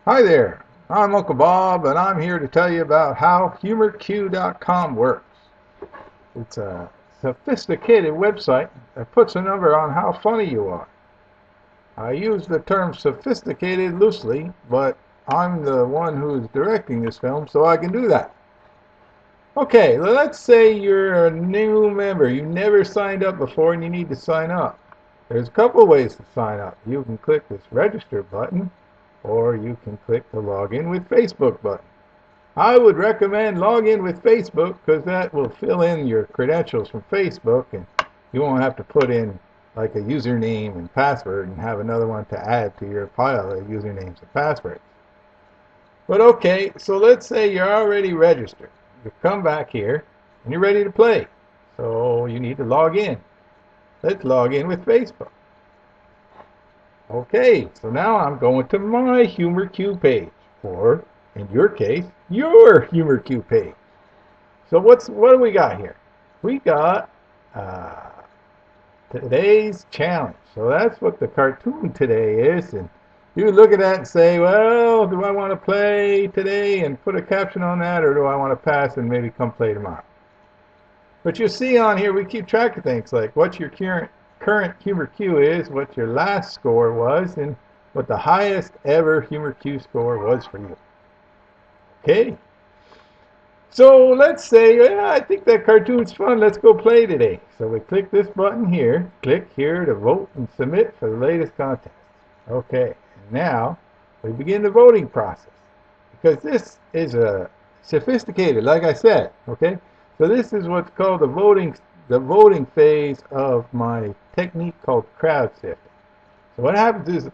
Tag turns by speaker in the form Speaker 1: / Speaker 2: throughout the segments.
Speaker 1: Hi there, I'm Uncle Bob, and I'm here to tell you about how HumorQ.com works. It's a sophisticated website that puts a number on how funny you are. I use the term sophisticated loosely, but I'm the one who's directing this film, so I can do that. Okay, let's say you're a new member. You never signed up before and you need to sign up. There's a couple ways to sign up. You can click this register button, or you can click the login with Facebook button. I would recommend log in with Facebook because that will fill in your credentials from Facebook and you won't have to put in like a username and password and have another one to add to your pile of usernames and passwords. But okay, so let's say you're already registered. You come back here and you're ready to play. So you need to log in. Let's log in with Facebook. Okay, so now I'm going to my HumorQ page, or in your case, your HumorQ page. So what do we got here? We got today's challenge. So that's what the cartoon today is, and you look at that and say, well, do I want to play today and put a caption on that, or do I want to pass and maybe come play tomorrow? But you see on here, we keep track of things like what your current HumorQ is, what your last score was, and what the highest ever HumorQ score was for you. Okay? So let's say, yeah, I think that cartoon's fun, let's go play today. So we click this button here, click here to vote and submit for the latest contest. Okay, and now we begin the voting process. Because this is a sophisticated, like I said, okay? So this is what's called the voting phase of my technique called crowd sifting. So what happens is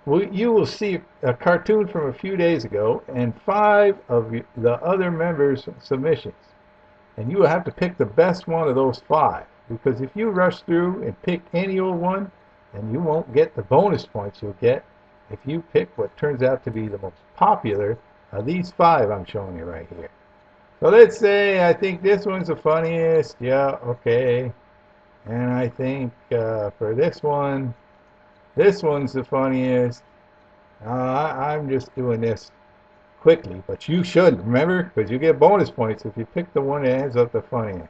Speaker 1: you will see a cartoon from a few days ago and 5 of the other members' submissions. And you will have to pick the best one of those 5. Because if you rush through and pick any old one, then you won't get the bonus points you'll get if you pick what turns out to be the most popular of these 5 I'm showing you right here. So let's say I think this one's the funniest. Yeah, okay. And I think for this one's the funniest. I'm just doing this quickly, but you should, remember, because you get bonus points if you pick the one that ends up the funniest.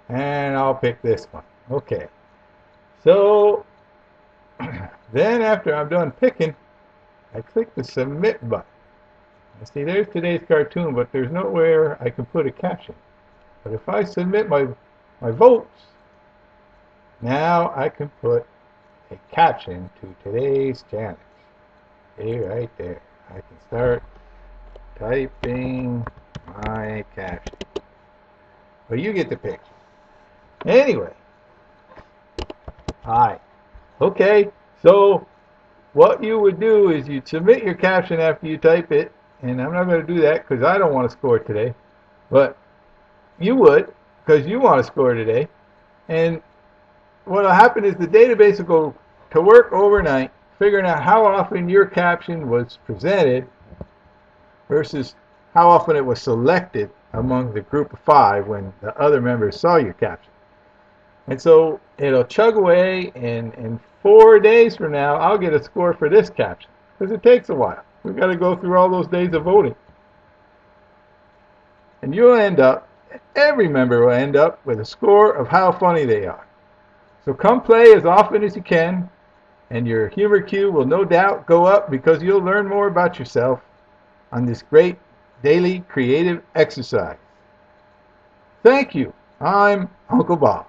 Speaker 1: And I'll pick this one. Okay. So then after I'm done picking, I click the submit button. See, there's today's cartoon, but there's nowhere I can put a caption. But if I submit my votes, now I can put a caption to today's challenge. See, right there. I can start typing my caption. But you get the picture. Anyway. Hi. Okay, so what you would do is you'd submit your caption after you type it, and I'm not going to do that because I don't want to score today, but you would because you want to score today. And what will happen is the database will go to work overnight figuring out how often your caption was presented versus how often it was selected among the group of 5 when the other members saw your caption. And so it'll chug away, and in 4 days from now, I'll get a score for this caption because it takes a while. We've got to go through all those days of voting. And you'll end up, every member will end up with a score of how funny they are. So come play as often as you can, and your HumorQ will no doubt go up because you'll learn more about yourself on this great daily creative exercise. Thank you. I'm Uncle Bob.